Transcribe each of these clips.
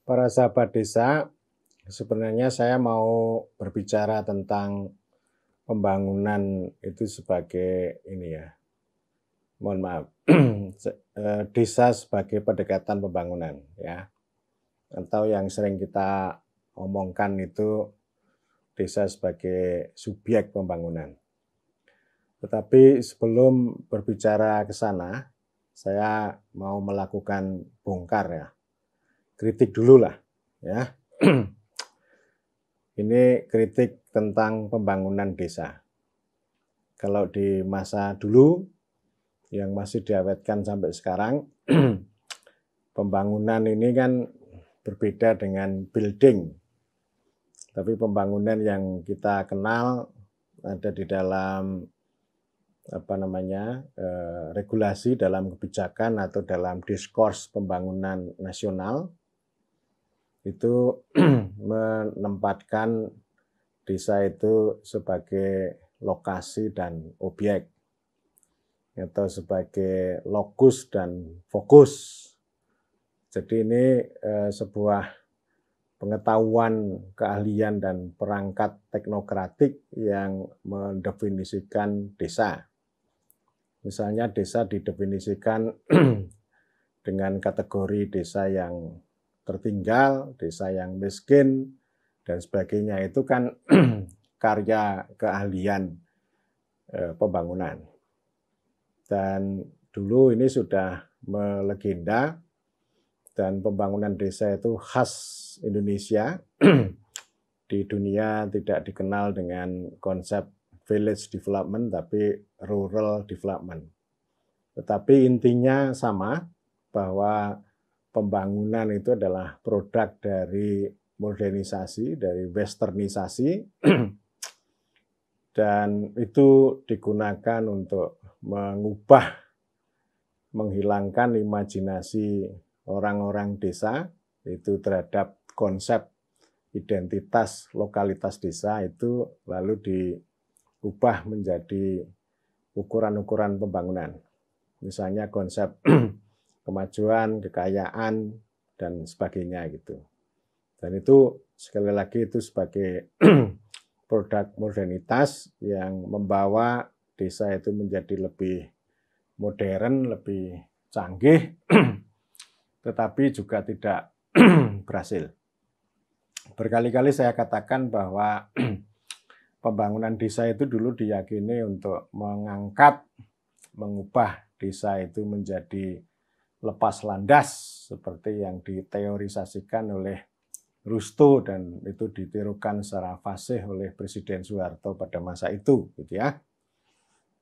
Para sahabat desa, sebenarnya saya mau berbicara tentang pembangunan itu sebagai ini ya, mohon maaf, desa sebagai pendekatan pembangunan ya, atau yang sering kita omongkan itu desa sebagai subjek pembangunan. Tetapi sebelum berbicara ke sana, saya mau melakukan bongkar ya, kritik dulu lah ya. Ini kritik tentang pembangunan desa. Kalau di masa dulu yang masih diawetkan sampai sekarang, pembangunan ini kan berbeda dengan building. Tapi pembangunan yang kita kenal ada di dalam regulasi dalam kebijakan atau dalam diskurs pembangunan nasional itu menempatkan desa itu sebagai lokasi dan objek atau sebagai lokus dan fokus. Jadi ini sebuah pengetahuan, keahlian dan perangkat teknokratik yang mendefinisikan desa. Misalnya desa didefinisikan dengan kategori desa yang tertinggal, desa yang miskin, dan sebagainya. Itu kan karya keahlian pembangunan. Dan dulu ini sudah melegenda, dan pembangunan desa itu khas Indonesia. Di dunia tidak dikenal dengan konsep village development, tapi rural development. Tetapi intinya sama, bahwa pembangunan itu adalah produk dari modernisasi, dari westernisasi, dan itu digunakan untuk mengubah, menghilangkan imajinasi orang-orang desa itu terhadap konsep identitas lokalitas desa itu, lalu diubah menjadi ukuran-ukuran pembangunan. Misalnya konsep kemajuan, kekayaan, dan sebagainya gitu. Dan itu sekali lagi itu sebagai produk modernitas yang membawa desa itu menjadi lebih modern, lebih canggih, tetapi juga tidak berhasil. Berkali-kali saya katakan bahwa pembangunan desa itu dulu diyakini untuk mengangkat, mengubah desa itu menjadi lepas landas seperti yang diteorisasikan oleh Rusto, dan itu ditirukan secara fasih oleh Presiden Soeharto pada masa itu, gitu ya.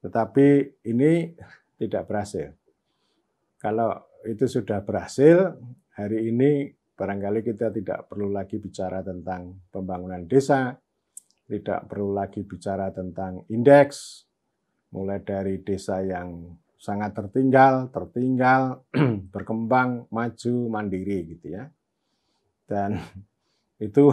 Tetapi ini tidak berhasil. Kalau itu sudah berhasil, hari ini barangkali kita tidak perlu lagi bicara tentang pembangunan desa, tidak perlu lagi bicara tentang indeks, mulai dari desa yang sangat tertinggal, berkembang, maju, mandiri gitu ya. Dan itu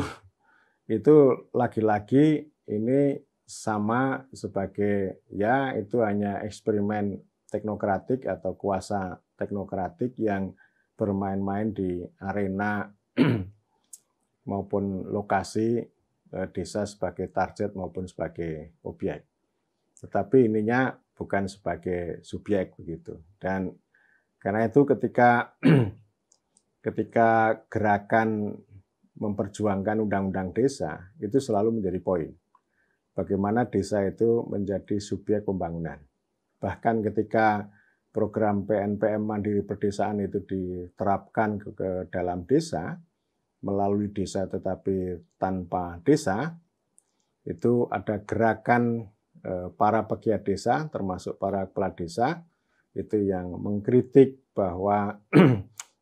lagi-lagi ini sama sebagai ya itu hanya eksperimen teknokratik atau kuasa teknokratik yang bermain-main di arena maupun lokasi desa sebagai target maupun sebagai objek. Tetapi ininya bukan sebagai subjek begitu. Dan karena itu ketika gerakan memperjuangkan undang-undang desa itu selalu menjadi poin. Bagaimana desa itu menjadi subjek pembangunan. Bahkan ketika program PNPM Mandiri Perdesaan itu diterapkan ke dalam desa, melalui desa tetapi tanpa desa, itu ada gerakan para pegiat desa, termasuk para kepala desa, itu yang mengkritik bahwa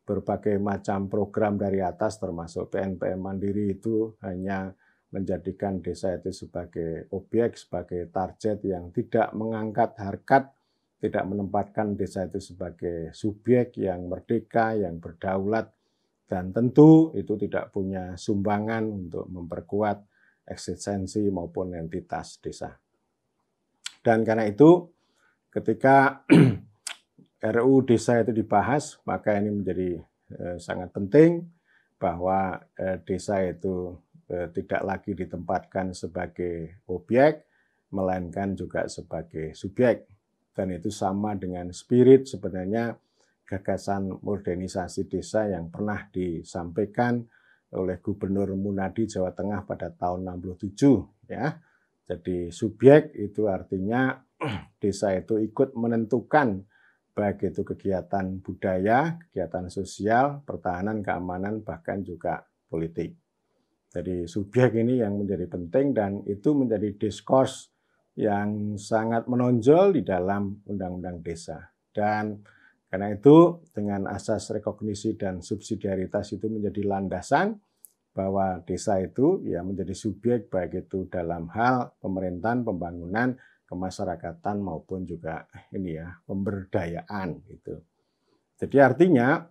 berbagai macam program dari atas, termasuk PNPM Mandiri itu hanya menjadikan desa itu sebagai objek, sebagai target yang tidak mengangkat harkat, tidak menempatkan desa itu sebagai subjek yang merdeka, yang berdaulat, dan tentu itu tidak punya sumbangan untuk memperkuat eksistensi maupun entitas desa. Dan karena itu ketika RUU Desa itu dibahas, maka ini menjadi sangat penting bahwa desa itu tidak lagi ditempatkan sebagai objek, melainkan juga sebagai subjek. Dan itu sama dengan spirit sebenarnya gagasan modernisasi desa yang pernah disampaikan oleh Gubernur Munadi Jawa Tengah pada tahun 67 ya. Jadi subjek itu artinya desa itu ikut menentukan baik itu kegiatan budaya, kegiatan sosial, pertahanan, keamanan, bahkan juga politik. Jadi subjek ini yang menjadi penting dan itu menjadi diskurs yang sangat menonjol di dalam Undang-Undang Desa. Dan karena itu dengan asas rekognisi dan subsidiaritas itu menjadi landasan bahwa desa itu ya menjadi subjek baik itu dalam hal pemerintahan, pembangunan, kemasyarakatan maupun juga ini ya pemberdayaan gitu. Jadi artinya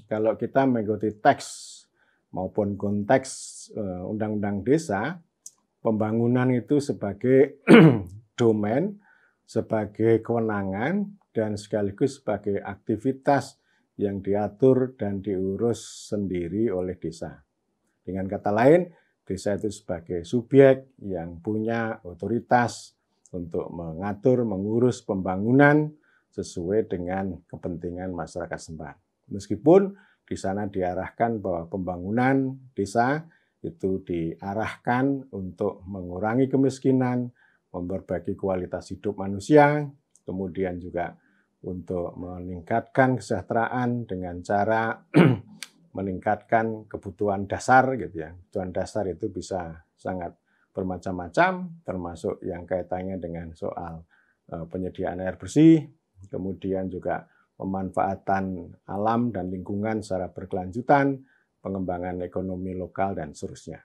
kalau kita mengikuti teks maupun konteks Undang-Undang Desa, pembangunan itu sebagai domain, sebagai kewenangan, dan sekaligus sebagai aktivitas yang diatur dan diurus sendiri oleh desa. Dengan kata lain, desa itu sebagai subjek yang punya otoritas untuk mengatur, mengurus pembangunan sesuai dengan kepentingan masyarakat setempat. Meskipun di sana diarahkan bahwa pembangunan desa itu diarahkan untuk mengurangi kemiskinan, memperbaiki kualitas hidup manusia, kemudian juga untuk meningkatkan kesejahteraan dengan cara meningkatkan kebutuhan dasar gitu ya. Kebutuhan dasar itu bisa sangat bermacam-macam, termasuk yang kaitannya dengan soal penyediaan air bersih, kemudian juga pemanfaatan alam dan lingkungan secara berkelanjutan, pengembangan ekonomi lokal, dan seterusnya.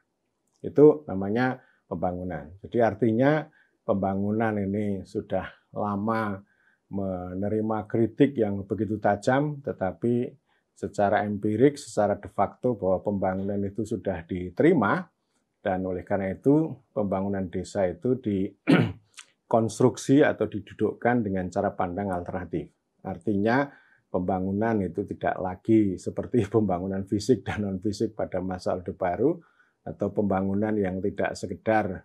Itu namanya pembangunan. Jadi artinya pembangunan ini sudah lama menerima kritik yang begitu tajam, tetapi secara empirik, secara de facto bahwa pembangunan itu sudah diterima, dan oleh karena itu pembangunan desa itu dikonstruksi atau didudukkan dengan cara pandang alternatif. Artinya pembangunan itu tidak lagi seperti pembangunan fisik dan non-fisik pada masa Orde Baru, atau pembangunan yang tidak sekedar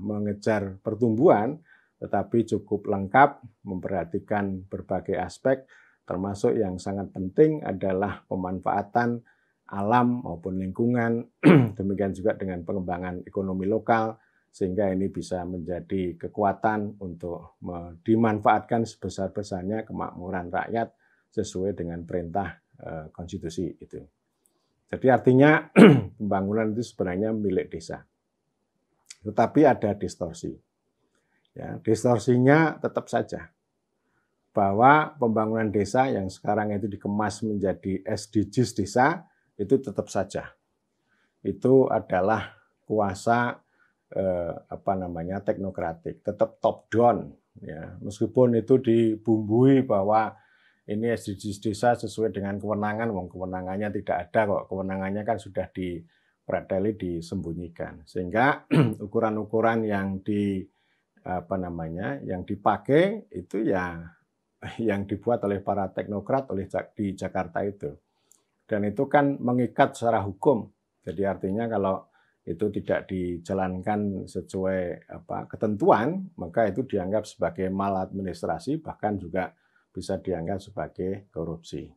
mengejar pertumbuhan, tetapi cukup lengkap, memperhatikan berbagai aspek, termasuk yang sangat penting adalah pemanfaatan alam maupun lingkungan, demikian juga dengan pengembangan ekonomi lokal, sehingga ini bisa menjadi kekuatan untuk dimanfaatkan sebesar-besarnya kemakmuran rakyat sesuai dengan perintah konstitusi itu. Jadi artinya pembangunan itu sebenarnya milik desa. Tetapi ada distorsi. Ya, distorsinya tetap saja bahwa pembangunan desa yang sekarang itu dikemas menjadi SDGs desa itu tetap saja. Itu adalah kuasa teknokratik, tetap top down ya. Meskipun itu dibumbui bahwa ini SDGs desa sesuai dengan kewenangan, kewenangannya tidak ada kok, kewenangannya kan sudah disembunyikan. Sehingga ukuran-ukuran yang dipakai itu ya yang dibuat oleh para teknokrat di Jakarta itu. Dan itu kan mengikat secara hukum. Jadi artinya kalau itu tidak dijalankan sesuai ketentuan, maka itu dianggap sebagai maladministrasi, bahkan juga bisa dianggap sebagai korupsi.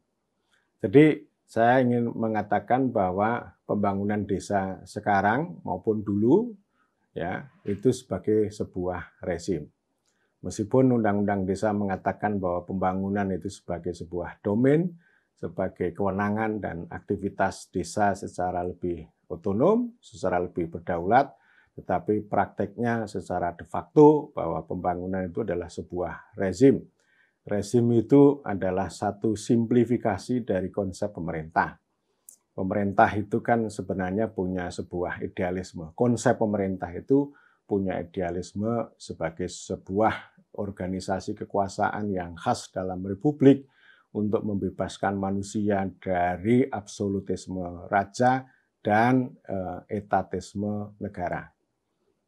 Jadi saya ingin mengatakan bahwa pembangunan desa sekarang maupun dulu ya itu sebagai sebuah rezim. Meskipun Undang-Undang Desa mengatakan bahwa pembangunan itu sebagai sebuah domain, sebagai kewenangan dan aktivitas desa secara lebih otonom, secara lebih berdaulat, tetapi prakteknya secara de facto bahwa pembangunan itu adalah sebuah rezim. Rezim itu adalah satu simplifikasi dari konsep pemerintah. Pemerintah itu kan sebenarnya punya sebuah idealisme. Konsep pemerintah itu punya idealisme sebagai sebuah organisasi kekuasaan yang khas dalam republik untuk membebaskan manusia dari absolutisme raja dan etatisme negara.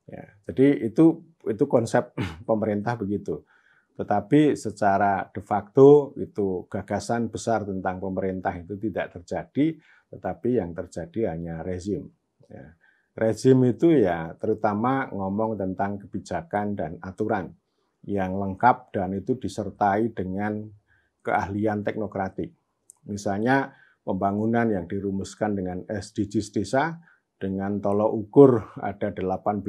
Ya, jadi itu konsep pemerintah begitu. Tetapi secara de facto itu gagasan besar tentang pemerintah itu tidak terjadi, tetapi yang terjadi hanya rezim. Ya. Rezim itu ya terutama ngomong tentang kebijakan dan aturan yang lengkap dan itu disertai dengan keahlian teknokratik. Misalnya pembangunan yang dirumuskan dengan SDGs desa dengan tolok ukur ada 18,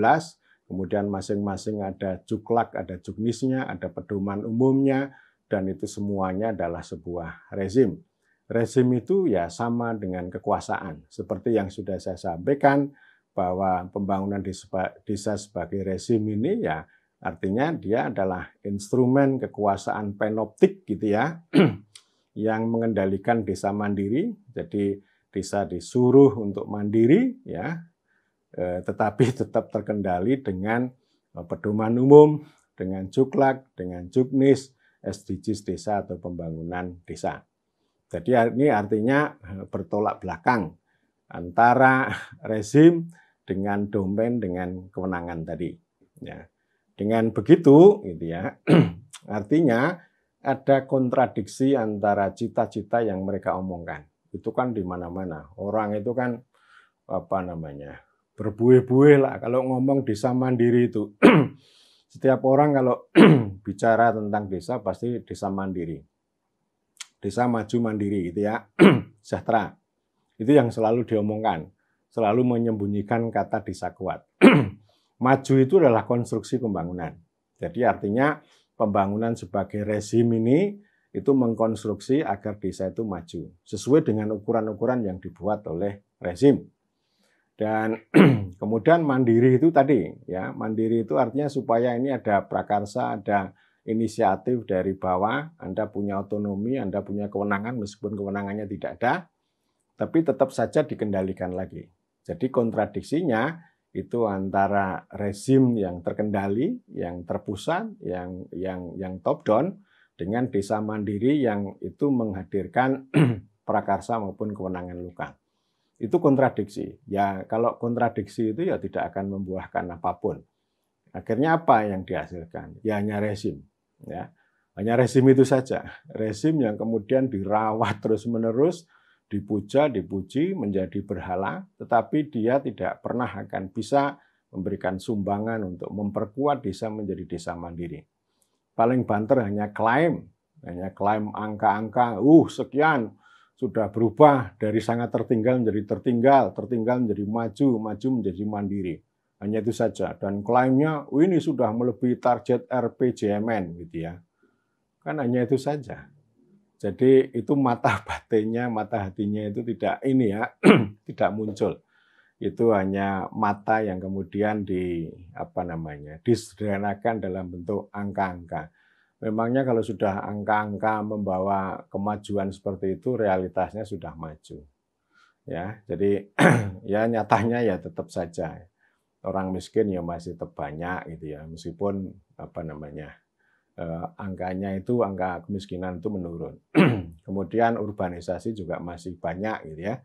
kemudian masing-masing ada juklak, ada juknisnya, ada pedoman umumnya, dan itu semuanya adalah sebuah rezim. Rezim itu ya sama dengan kekuasaan. Seperti yang sudah saya sampaikan, bahwa pembangunan desa sebagai rezim ini ya artinya dia adalah instrumen kekuasaan panoptik gitu ya, yang mengendalikan desa mandiri. Jadi desa disuruh untuk mandiri ya, tetapi tetap terkendali dengan pedoman umum, dengan juklak, dengan juknis, SDGs desa atau pembangunan desa. Jadi ini artinya bertolak belakang antara rezim dengan domain, dengan kewenangan tadi. Ya. Dengan begitu, gitu ya, artinya ada kontradiksi antara cita-cita yang mereka omongkan. Itu kan di mana-mana. Orang itu kan berbuih-buih lah kalau ngomong desa mandiri itu. Setiap orang kalau bicara tentang desa pasti desa mandiri. Desa maju mandiri gitu ya. Sejahtera. Itu yang selalu diomongkan. Selalu menyembunyikan kata desa kuat. Maju itu adalah konstruksi pembangunan. Jadi artinya pembangunan sebagai rezim ini itu mengkonstruksi agar desa itu maju. Sesuai dengan ukuran-ukuran yang dibuat oleh rezim. Dan kemudian mandiri itu tadi, ya mandiri itu artinya supaya ini ada prakarsa, ada inisiatif dari bawah, Anda punya otonomi, Anda punya kewenangan meskipun kewenangannya tidak ada, tapi tetap saja dikendalikan lagi. Jadi kontradiksinya itu antara rezim yang terkendali, yang terpusat, yang top down dengan desa mandiri yang itu menghadirkan prakarsa maupun kewenangan lokal. Itu kontradiksi. Ya kalau kontradiksi itu ya tidak akan membuahkan apapun. Akhirnya apa yang dihasilkan? Ya hanya rezim. Ya, hanya rezim itu saja. Rezim yang kemudian dirawat terus-menerus, dipuja, dipuji, menjadi berhala, tetapi dia tidak pernah akan bisa memberikan sumbangan untuk memperkuat desa menjadi desa mandiri. Paling banter hanya klaim angka-angka, sekian sudah berubah dari sangat tertinggal menjadi tertinggal, tertinggal menjadi maju, maju menjadi mandiri. Hanya itu saja. Dan klaimnya, ini sudah melebihi target RPJMN, gitu ya. Kan hanya itu saja. Jadi itu mata batinnya, mata hatinya itu tidak tidak muncul. Itu hanya mata yang kemudian disederhanakan dalam bentuk angka-angka. Memangnya kalau sudah angka-angka membawa kemajuan seperti itu, realitasnya sudah maju. Ya, jadi ya nyatanya ya tetap saja orang miskin ya masih tetap banyak gitu ya, meskipun angkanya itu, angka kemiskinan itu menurun. Kemudian urbanisasi juga masih banyak gitu ya.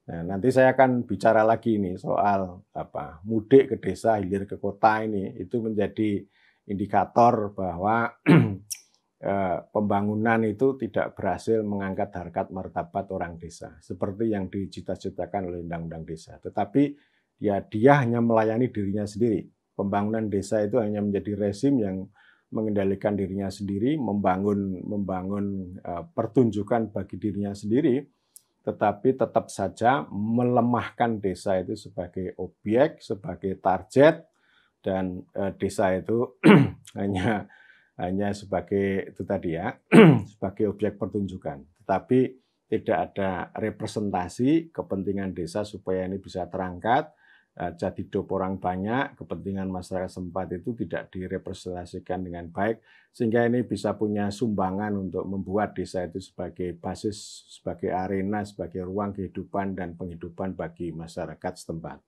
Nah, nanti saya akan bicara lagi nih soal mudik ke desa, hilir ke kota ini, itu menjadi indikator bahwa pembangunan itu tidak berhasil mengangkat harkat martabat orang desa seperti yang dicita-citakan oleh Undang-Undang Desa. Tetapi ya dia hanya melayani dirinya sendiri. Pembangunan desa itu hanya menjadi rezim yang mengendalikan dirinya sendiri, membangun pertunjukan bagi dirinya sendiri, tetapi tetap saja melemahkan desa itu sebagai objek, sebagai target, dan desa itu hanya sebagai itu tadi ya, sebagai objek pertunjukan. Tetapi tidak ada representasi kepentingan desa supaya ini bisa terangkat, hajat hidup orang banyak, kepentingan masyarakat setempat itu tidak direpresentasikan dengan baik, sehingga ini bisa punya sumbangan untuk membuat desa itu sebagai basis, sebagai arena, sebagai ruang kehidupan dan penghidupan bagi masyarakat setempat.